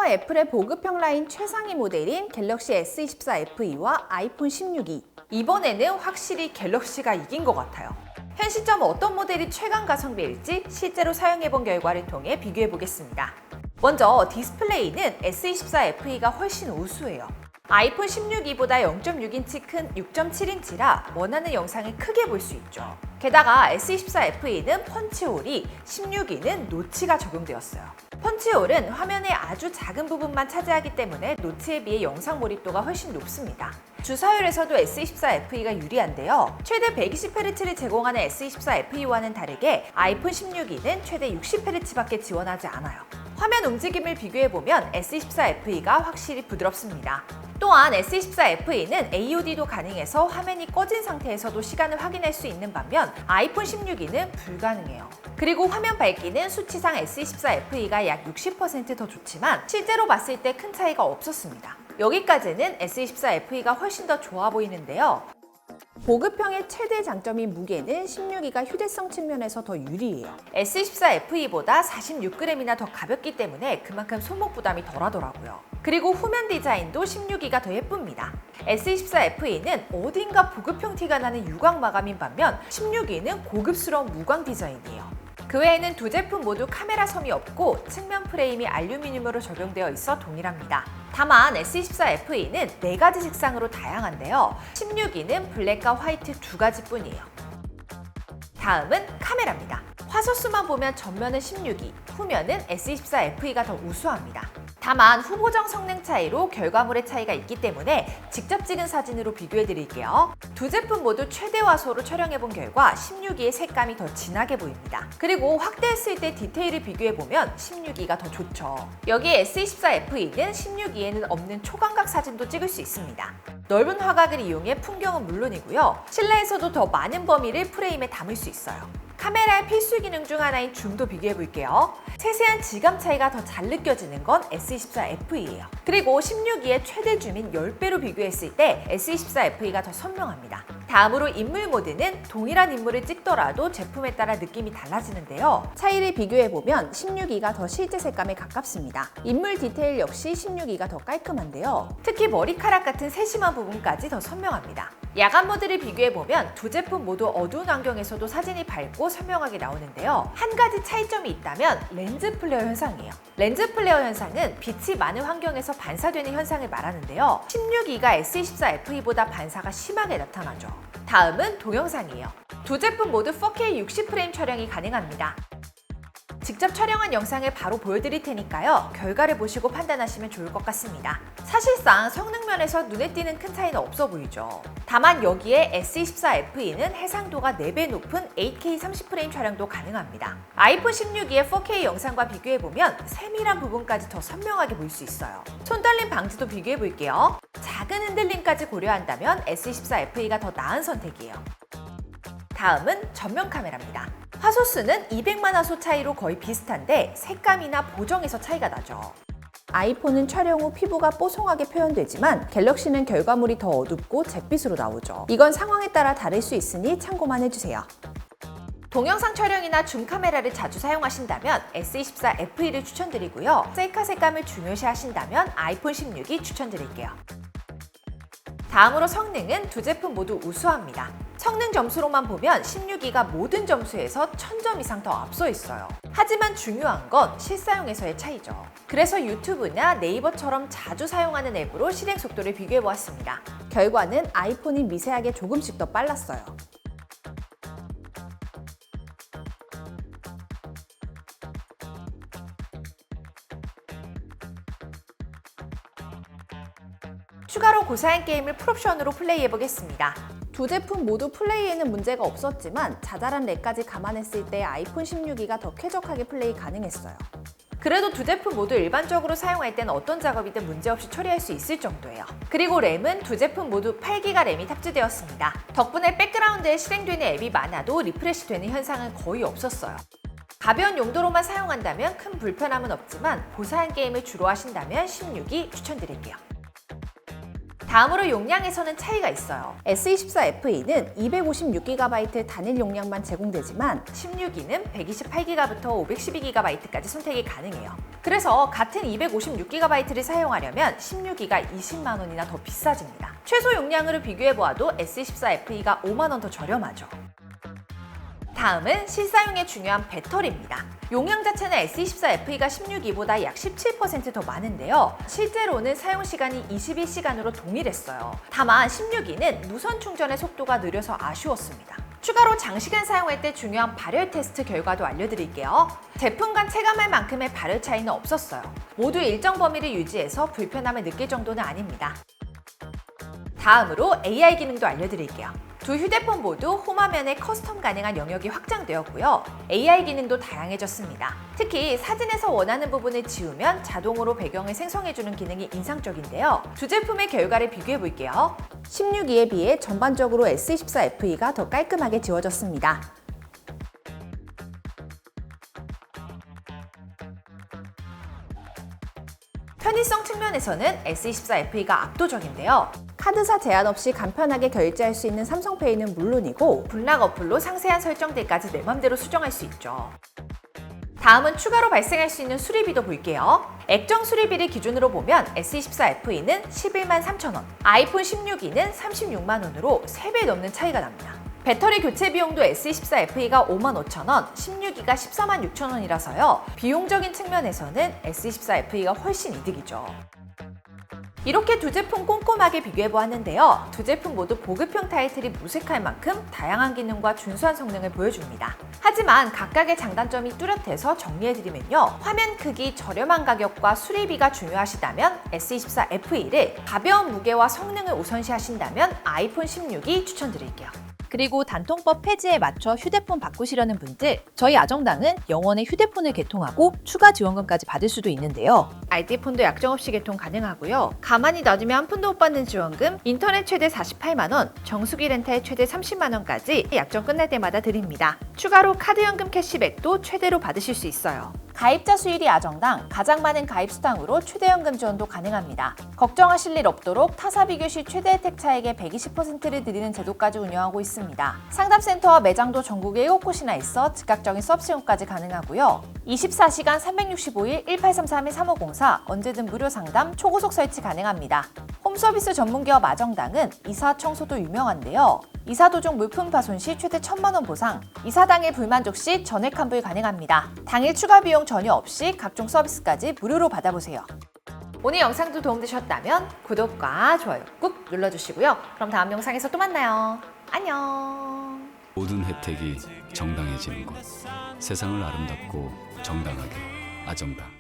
앞서 애플의 보급형 라인 최상위 모델인 갤럭시 S24 FE와 아이폰 16이 이번에는 확실히 갤럭시가 이긴 것 같아요. 현 시점 어떤 모델이 최강 가성비일지 실제로 사용해본 결과를 통해 비교해보겠습니다. 먼저 디스플레이는 S24 FE가 훨씬 우수해요. 아이폰 16이보다 0.6인치 큰 6.7인치라 원하는 영상을 크게 볼 수 있죠. 게다가 S24 FE는 펀치홀이, 16이는 노치가 적용되었어요. 펀치홀은 화면의 아주 작은 부분만 차지하기 때문에 노치에 비해 영상 몰입도가 훨씬 높습니다. 주사율에서도 S24 FE가 유리한데요. 최대 120Hz를 제공하는 S24 FE와는 다르게 아이폰 16이는 최대 60Hz밖에 지원하지 않아요. 화면 움직임을 비교해보면 S24 FE가 확실히 부드럽습니다. 또한 S24 FE는 AOD도 가능해서 화면이 꺼진 상태에서도 시간을 확인할 수 있는 반면 아이폰 16이는 불가능해요. 그리고 화면 밝기는 수치상 S24 FE가 약 60% 더 좋지만 실제로 봤을 때 큰 차이가 없었습니다. 여기까지는 S24 FE가 훨씬 더 좋아 보이는데요. 보급형의 최대 장점인 무게는 16이가 휴대성 측면에서 더 유리해요. S24 FE보다 46g이나 더 가볍기 때문에 그만큼 손목 부담이 덜하더라고요. 그리고 후면 디자인도 16이가 더 예쁩니다. S24 FE는 어딘가 보급형 티가 나는 유광 마감인 반면 16이는 고급스러운 무광 디자인이에요. 그 외에는 두 제품 모두 카메라 섬이 없고 측면 프레임이 알루미늄으로 적용되어 있어 동일합니다. 다만 S24 FE는 4가지 색상으로 다양한데요. 16이는 블랙과 화이트 2가지뿐이에요. 다음은 카메라입니다. 화소수만 보면 전면은 16이, 후면은 S24 FE가 더 우수합니다. 다만 후보정 성능 차이로 결과물의 차이가 있기 때문에 직접 찍은 사진으로 비교해 드릴게요. 두 제품 모두 최대 화소로 촬영해 본 결과 16이의 색감이 더 진하게 보입니다. 그리고 확대했을 때 디테일을 비교해 보면 16이가 더 좋죠. 여기 S24 FE는 16이에는 없는 초광각 사진도 찍을 수 있습니다. 넓은 화각을 이용해 풍경은 물론이고요. 실내에서도 더 많은 범위를 프레임에 담을 수 있어요. 카메라의 필수 기능 중 하나인 줌도 비교해 볼게요. 세세한 질감 차이가 더 잘 느껴지는 건 S24 FE예요. 그리고 16이의 최대 줌인 10배로 비교했을 때 S24 FE가 더 선명합니다. 다음으로 인물 모드는 동일한 인물을 찍더라도 제품에 따라 느낌이 달라지는데요. 차이를 비교해보면 16이가 더 실제 색감에 가깝습니다. 인물 디테일 역시 16이가 더 깔끔한데요. 특히 머리카락 같은 세심한 부분까지 더 선명합니다. 야간 모드를 비교해보면 두 제품 모두 어두운 환경에서도 사진이 밝고 선명하게 나오는데요. 한 가지 차이점이 있다면 렌즈 플레어 현상이에요. 렌즈 플레어 현상은 빛이 많은 환경에서 반사되는 현상을 말하는데요. 16이가 S24 FE보다 반사가 심하게 나타나죠. 다음은 동영상이에요. 두 제품 모두 4K 60프레임 촬영이 가능합니다. 직접 촬영한 영상을 바로 보여드릴 테니까요. 결과를 보시고 판단하시면 좋을 것 같습니다. 사실상 성능 면에서 눈에 띄는 큰 차이는 없어 보이죠. 다만 여기에 S24 FE는 해상도가 4배 높은 8K 30프레임 촬영도 가능합니다. 아이폰 16이의 4K 영상과 비교해보면 세밀한 부분까지 더 선명하게 보일 수 있어요. 손떨림 방지도 비교해볼게요. 작은 흔들림까지 고려한다면 S24 FE가 더 나은 선택이에요. 다음은 전면 카메라입니다. 화소수는 200만 화소 차이로 거의 비슷한데 색감이나 보정에서 차이가 나죠. 아이폰은 촬영 후 피부가 뽀송하게 표현되지만 갤럭시는 결과물이 더 어둡고 잿빛으로 나오죠. 이건 상황에 따라 다를 수 있으니 참고만 해주세요. 동영상 촬영이나 줌 카메라를 자주 사용하신다면 S24 FE를 추천드리고요. 셀카 색감을 중요시 하신다면 아이폰 16이 추천드릴게요. 다음으로 성능은 두 제품 모두 우수합니다. 성능 점수로만 보면 16이가 모든 점수에서 1000점 이상 더 앞서 있어요. 하지만 중요한 건 실사용에서의 차이죠. 그래서 유튜브나 네이버처럼 자주 사용하는 앱으로 실행 속도를 비교해 보았습니다. 결과는 아이폰이 미세하게 조금씩 더 빨랐어요. 추가로 고사양 게임을 풀옵션으로 플레이해 보겠습니다. 두 제품 모두 플레이에는 문제가 없었지만 자잘한 렉까지 감안했을 때 아이폰 16이가 더 쾌적하게 플레이 가능했어요. 그래도 두 제품 모두 일반적으로 사용할 때는 어떤 작업이든 문제없이 처리할 수 있을 정도예요. 그리고 램은 두 제품 모두 8기가 램이 탑재되었습니다. 덕분에 백그라운드에 실행되는 앱이 많아도 리프레시 되는 현상은 거의 없었어요. 가벼운 용도로만 사용한다면 큰 불편함은 없지만 고사양 게임을 주로 하신다면 16이 추천드릴게요. 다음으로 용량에서는 차이가 있어요. S24FE는 256GB 단일 용량만 제공되지만 16기는 128GB부터 512GB까지 선택이 가능해요. 그래서 같은 256GB를 사용하려면 16기가 20만 원이나 더 비싸집니다. 최소 용량으로 비교해보아도 S24FE가 5만 원 더 저렴하죠. 다음은 실사용에 중요한 배터리입니다. 용량 자체는 S24FE가 16기보다 약 17% 더 많은데요. 실제로는 사용 시간이 21시간으로 동일했어요. 다만 16기는 무선 충전의 속도가 느려서 아쉬웠습니다. 추가로 장시간 사용할 때 중요한 발열 테스트 결과도 알려드릴게요. 제품 간 체감할 만큼의 발열 차이는 없었어요. 모두 일정 범위를 유지해서 불편함을 느낄 정도는 아닙니다. 다음으로 AI 기능도 알려드릴게요. 두 휴대폰 모두 홈화면에 커스텀 가능한 영역이 확장되었고요. AI 기능도 다양해졌습니다. 특히 사진에서 원하는 부분을 지우면 자동으로 배경을 생성해주는 기능이 인상적인데요. 두 제품의 결과를 비교해볼게요. 16기에 비해 전반적으로 S24FE가 더 깔끔하게 지워졌습니다. 편의성 측면에서는 S24FE가 압도적인데요. 카드사 제한 없이 간편하게 결제할 수 있는 삼성페이는 물론이고 블락 어플로 상세한 설정들까지 내 맘대로 수정할 수 있죠. 다음은 추가로 발생할 수 있는 수리비도 볼게요. 액정 수리비를 기준으로 보면 S24FE는 11만 3천 원, 아이폰 16기는 36만 원으로 3배 넘는 차이가 납니다. 배터리 교체 비용도 S24FE가 5만 5천 원, 16기가 14만 6천 원이라서요. 비용적인 측면에서는 S24FE가 훨씬 이득이죠. 이렇게 두 제품 꼼꼼하게 비교해보았는데요. 두 제품 모두 보급형 타이틀이 무색할 만큼 다양한 기능과 준수한 성능을 보여줍니다. 하지만 각각의 장단점이 뚜렷해서 정리해드리면요. 화면 크기, 저렴한 가격과 수리비가 중요하시다면 S24FE를, 가벼운 무게와 성능을 우선시하신다면 아이폰 16이 추천드릴게요. 그리고 단통법 폐지에 맞춰 휴대폰 바꾸시려는 분들, 저희 아정당은 영원의 휴대폰을 개통하고 추가 지원금까지 받을 수도 있는데요. RD폰도 약정 없이 개통 가능하고요. 가만히 놔두면 한 푼도 못 받는 지원금, 인터넷 최대 48만 원, 정수기 렌탈 최대 30만 원까지 약정 끝날 때마다 드립니다. 추가로 카드 현금 캐시백도 최대로 받으실 수 있어요. 가입자 수일이 아정당 가장 많은 가입 수당으로 최대 현금 지원도 가능합니다. 걱정하실 일 없도록 타사 비교 시 최대 혜택 차액의 120%를 드리는 제도까지 운영하고 있습니다. 상담센터와 매장도 전국에 7곳이나 있어 즉각적인 서비스용까지 가능하고요. 24시간 365일 1833-3504 언제든 무료 상담, 초고속 설치 가능합니다. 홈서비스 전문기업 아정당은 이사 청소도 유명한데요. 이사 도중 물품 파손 시 최대 1,000만 원 보상, 이사 당일 불만족 시 전액 환불 가능합니다. 당일 추가 비용 전혀 없이 각종 서비스까지 무료로 받아보세요. 오늘 영상도 도움되셨다면 구독과 좋아요 꾹 눌러주시고요. 그럼 다음 영상에서 또 만나요. 안녕. 모든 혜택이 정당해지는 곳. 세상을 아름답고 정당하게 아정당.